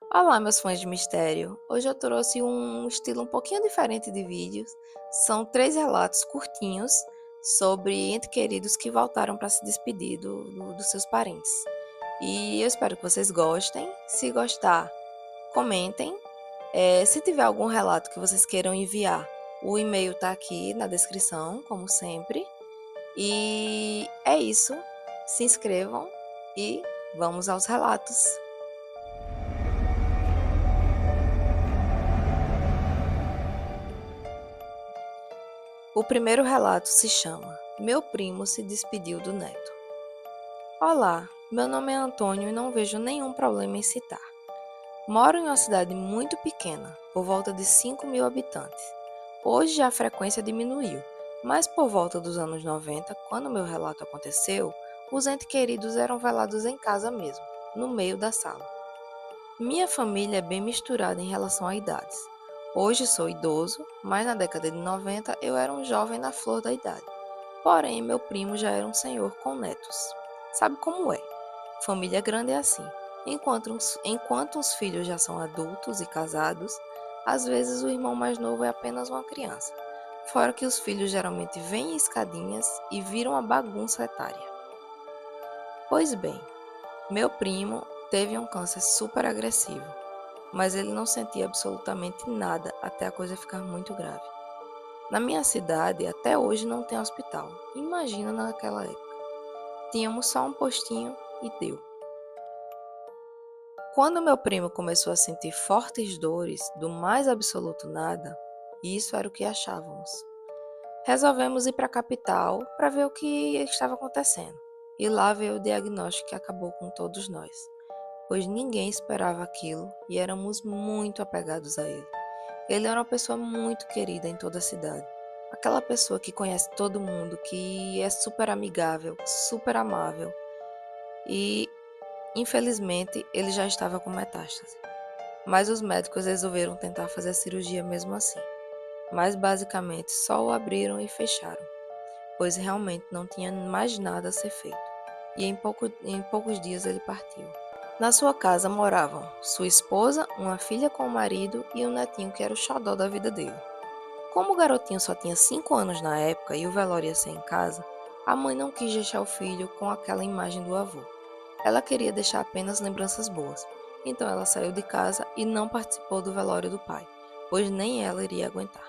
Olá, meus fãs de mistério! Hoje eu trouxe um estilo um pouquinho diferente de vídeos. São 3 relatos curtinhos sobre entes queridos que voltaram para se despedir dos seus parentes. E eu espero que vocês gostem. Se gostar, comentem. Se tiver algum relato que vocês queiram enviar, o e-mail está aqui na descrição, como sempre. E é isso. Se inscrevam e vamos aos relatos. O primeiro relato se chama Meu primo se despediu do neto. Olá, meu nome é Antônio e não vejo nenhum problema em citar. Moro em uma cidade muito pequena, por volta de 5.000 habitantes. Hoje a frequência diminuiu, mas por volta dos anos 90, quando meu relato aconteceu, os entes queridos eram velados em casa mesmo, no meio da sala. Minha família é bem misturada em relação a idades. Hoje sou idoso, mas na década de 90 eu era um jovem na flor da idade. Porém, meu primo já era um senhor com netos. Sabe como é? Família grande é assim. Enquanto os filhos já são adultos e casados, às vezes o irmão mais novo é apenas uma criança. Fora que os filhos geralmente vêm em escadinhas e viram a bagunça etária. Pois bem, meu primo teve um câncer super agressivo, mas ele não sentia absolutamente nada até a coisa ficar muito grave. Na minha cidade, até hoje não tem hospital. Imagina naquela época. Tínhamos só um postinho e deu. Quando meu primo começou a sentir fortes dores do mais absoluto nada, isso era o que achávamos. Resolvemos ir para a capital para ver o que estava acontecendo. E lá veio o diagnóstico que acabou com todos nós, pois ninguém esperava aquilo e éramos muito apegados a ele. Ele era uma pessoa muito querida em toda a cidade. Aquela pessoa que conhece todo mundo, que é super amigável, super amável. E, infelizmente, ele já estava com metástase. Mas os médicos resolveram tentar fazer a cirurgia mesmo assim. Mas basicamente só o abriram e fecharam, pois realmente não tinha mais nada a ser feito. E em poucos dias ele partiu. Na sua casa moravam sua esposa, uma filha com o marido e um netinho que era o xodó da vida dele. Como o garotinho só tinha 5 anos na época e o velório ia ser em casa, a mãe não quis deixar o filho com aquela imagem do avô. Ela queria deixar apenas lembranças boas. Então ela saiu de casa e não participou do velório do pai, pois nem ela iria aguentar.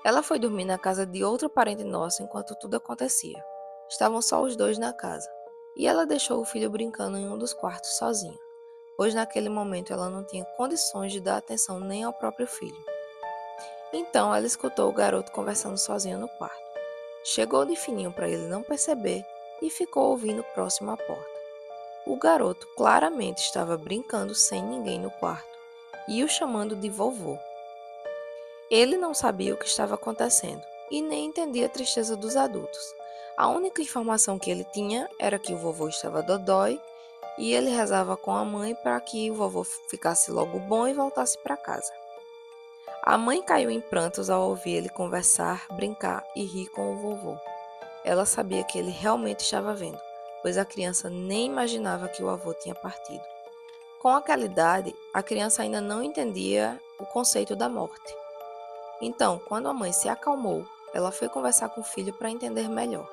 Ela foi dormir na casa de outro parente nosso enquanto tudo acontecia. Estavam só os dois na casa. E ela deixou o filho brincando em um dos quartos sozinha, pois naquele momento ela não tinha condições de dar atenção nem ao próprio filho. Então ela escutou o garoto conversando sozinho no quarto. Chegou de fininho para ele não perceber e ficou ouvindo próximo à porta. O garoto claramente estava brincando sem ninguém no quarto e o chamando de vovô. Ele não sabia o que estava acontecendo e nem entendia a tristeza dos adultos. A única informação que ele tinha era que o vovô estava dodói e ele rezava com a mãe para que o vovô ficasse logo bom e voltasse para casa. A mãe caiu em prantos ao ouvir ele conversar, brincar e rir com o vovô. Ela sabia que ele realmente estava vendo, pois a criança nem imaginava que o avô tinha partido. Com aquela idade, a criança ainda não entendia o conceito da morte. Então, quando a mãe se acalmou, ela foi conversar com o filho para entender melhor.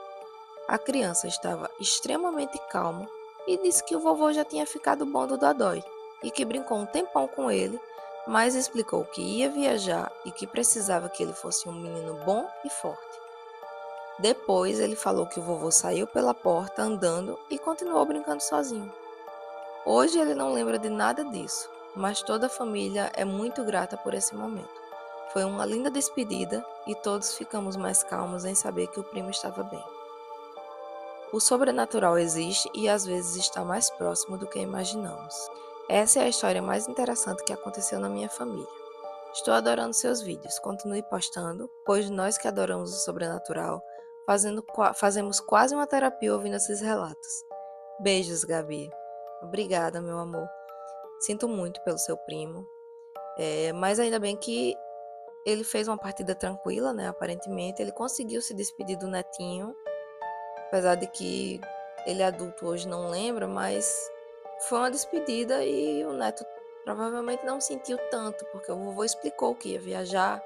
A criança estava extremamente calma e disse que o vovô já tinha ficado bom do dodói e que brincou um tempão com ele, mas explicou que ia viajar e que precisava que ele fosse um menino bom e forte. Depois ele falou que o vovô saiu pela porta andando e continuou brincando sozinho. Hoje ele não lembra de nada disso, mas toda a família é muito grata por esse momento. Foi uma linda despedida e todos ficamos mais calmos em saber que o primo estava bem. O sobrenatural existe e às vezes está mais próximo do que imaginamos. Essa é a história mais interessante que aconteceu na minha família. Estou adorando seus vídeos, continue postando, pois nós que adoramos o sobrenatural fazemos quase uma terapia ouvindo esses relatos. Beijos, Gabi. Obrigada, meu amor. Sinto muito pelo seu primo, mas ainda bem que ele fez uma partida tranquila, né? Aparentemente, ele conseguiu se despedir do netinho, apesar de que ele adulto hoje não lembra, mas foi uma despedida e o neto provavelmente não sentiu tanto, porque o vovô explicou que ia viajar,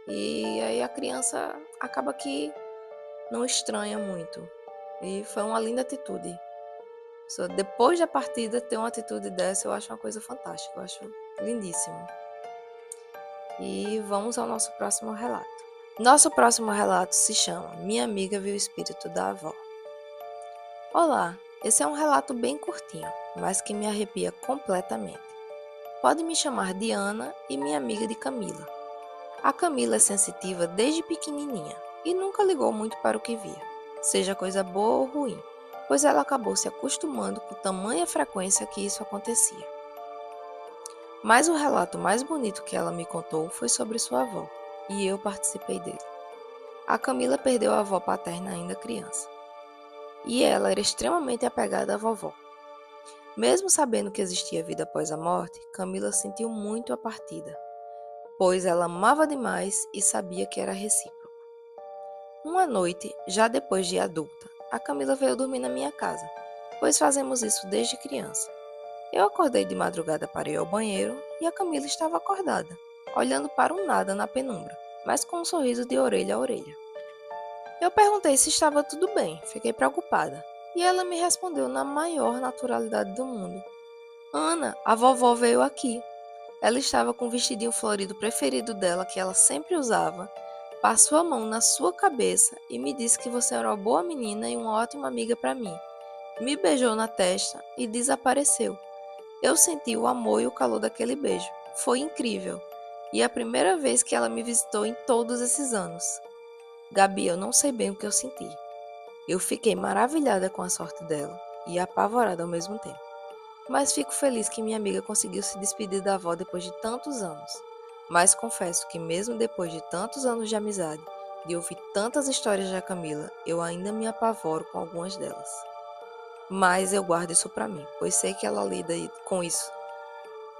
e aí a criança acaba que não estranha muito. E foi uma linda atitude. Só depois da partida, ter uma atitude dessa, eu acho uma coisa fantástica, eu acho lindíssimo. E vamos ao nosso próximo relato. Nosso próximo relato se chama Minha Amiga Viu o Espírito da Avó. Olá, esse é um relato bem curtinho, mas que me arrepia completamente. Pode me chamar de Ana e minha amiga de Camila. A Camila é sensitiva desde pequenininha e nunca ligou muito para o que via, seja coisa boa ou ruim, pois ela acabou se acostumando com tamanha frequência que isso acontecia. Mas o relato mais bonito que ela me contou foi sobre sua avó, e eu participei dele. A Camila perdeu a avó paterna ainda criança, e ela era extremamente apegada à vovó. Mesmo sabendo que existia vida após a morte, Camila sentiu muito a partida, pois ela amava demais e sabia que era recíproco. Uma noite, já depois de adulta, a Camila veio dormir na minha casa, pois fazemos isso desde criança. Eu acordei de madrugada para ir ao banheiro e a Camila estava acordada, olhando para um nada na penumbra, mas com um sorriso de orelha a orelha. Eu perguntei se estava tudo bem, fiquei preocupada, e ela me respondeu na maior naturalidade do mundo. Ana, a vovó veio aqui. Ela estava com o vestidinho florido preferido dela, que ela sempre usava, passou a mão na sua cabeça e me disse que você era uma boa menina e uma ótima amiga para mim. Me beijou na testa e desapareceu. Eu senti o amor e o calor daquele beijo. Foi incrível. E é a primeira vez que ela me visitou em todos esses anos. Gabi, eu não sei bem o que eu senti. Eu fiquei maravilhada com a sorte dela e apavorada ao mesmo tempo. Mas fico feliz que minha amiga conseguiu se despedir da avó depois de tantos anos. Mas confesso que mesmo depois de tantos anos de amizade, de ouvir tantas histórias da Camila, eu ainda me apavoro com algumas delas. Mas eu guardo isso pra mim, pois sei que ela lida com isso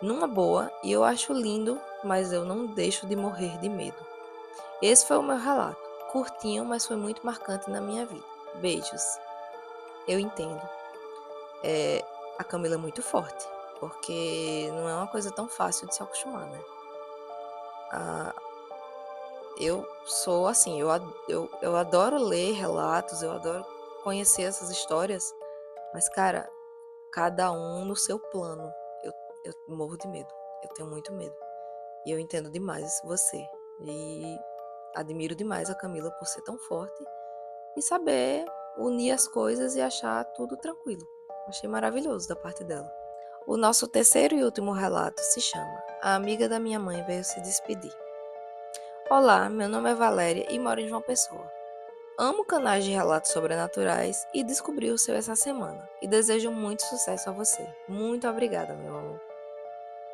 numa boa e eu acho lindo, mas eu não deixo de morrer de medo. Esse foi o meu relato, curtinho, mas foi muito marcante na minha vida. Beijos. Eu entendo. A Camila é muito forte, porque não é uma coisa tão fácil de se acostumar, né? Ah, eu sou assim, eu adoro ler relatos, eu adoro conhecer essas histórias, mas, cara, cada um no seu plano. Eu, eu morro de medo, eu tenho muito medo. E eu entendo demais você. E admiro demais a Camila por ser tão forte e saber unir as coisas e achar tudo tranquilo. Achei maravilhoso da parte dela. O nosso terceiro e último relato se chama A Amiga da Minha Mãe Veio Se Despedir. Olá, meu nome é Valéria e moro em João Pessoa. Amo canais de relatos sobrenaturais e descobri o seu essa semana. E desejo muito sucesso a você. Muito obrigada, meu amor.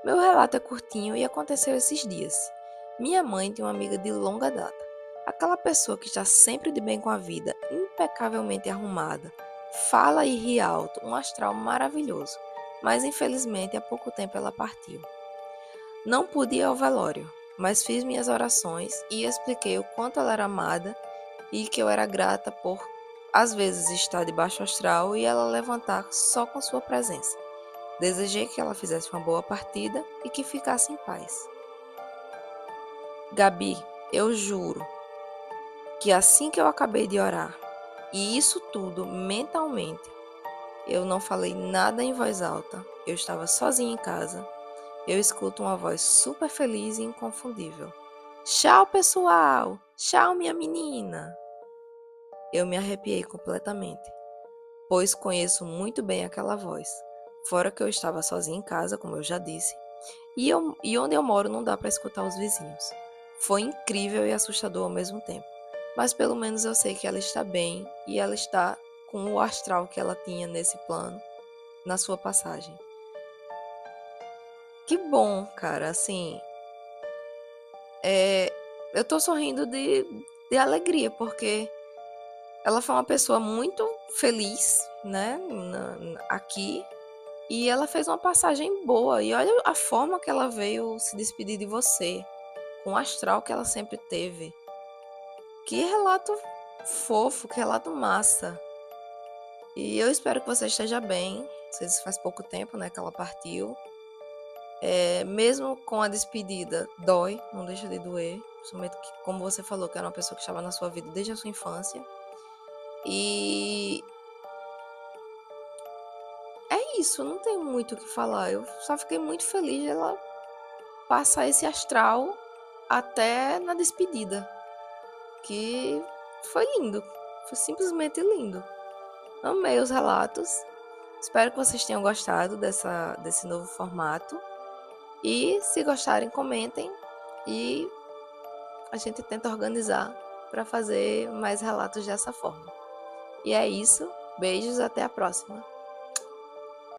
Meu relato é curtinho e aconteceu esses dias. Minha mãe tem uma amiga de longa data. Aquela pessoa que está sempre de bem com a vida, impecavelmente arrumada, fala e ri alto, um astral maravilhoso. Mas infelizmente há pouco tempo ela partiu. Não pude ir ao velório, mas fiz minhas orações e expliquei o quanto ela era amada e que eu era grata por, às vezes, estar de baixo astral e ela levantar só com sua presença. Desejei que ela fizesse uma boa partida e que ficasse em paz. Gabi, eu juro que assim que eu acabei de orar, e isso tudo mentalmente, eu não falei nada em voz alta, eu estava sozinha em casa, eu escuto uma voz super feliz e inconfundível. Tchau, pessoal! Tchau, minha menina! Eu me arrepiei completamente, pois conheço muito bem aquela voz. Fora que eu estava sozinha em casa, como eu já disse, e onde eu moro não dá para escutar os vizinhos. Foi incrível e assustador ao mesmo tempo, mas pelo menos eu sei que ela está bem e ela está com o astral que ela tinha nesse plano, na sua passagem. Que bom, cara, assim, é, eu tô sorrindo de alegria, porque ela foi uma pessoa muito feliz, né, aqui, e ela fez uma passagem boa, e olha a forma que ela veio se despedir de você, com o astral que ela sempre teve. Que relato fofo, que relato massa. E eu espero que você esteja bem. Não sei se faz pouco tempo, né, que ela partiu. Mesmo com a despedida, dói, não deixa de doer. Principalmente que, como você falou, que era uma pessoa que estava na sua vida desde a sua infância. E é isso, não tenho muito o que falar. Eu só fiquei muito feliz de ela passar esse astral até na despedida, que foi lindo, foi simplesmente lindo. Amei os relatos. Espero que vocês tenham gostado desse novo formato. E se gostarem, comentem e a gente tenta organizar para fazer mais relatos dessa forma. E é isso. Beijos, até a próxima.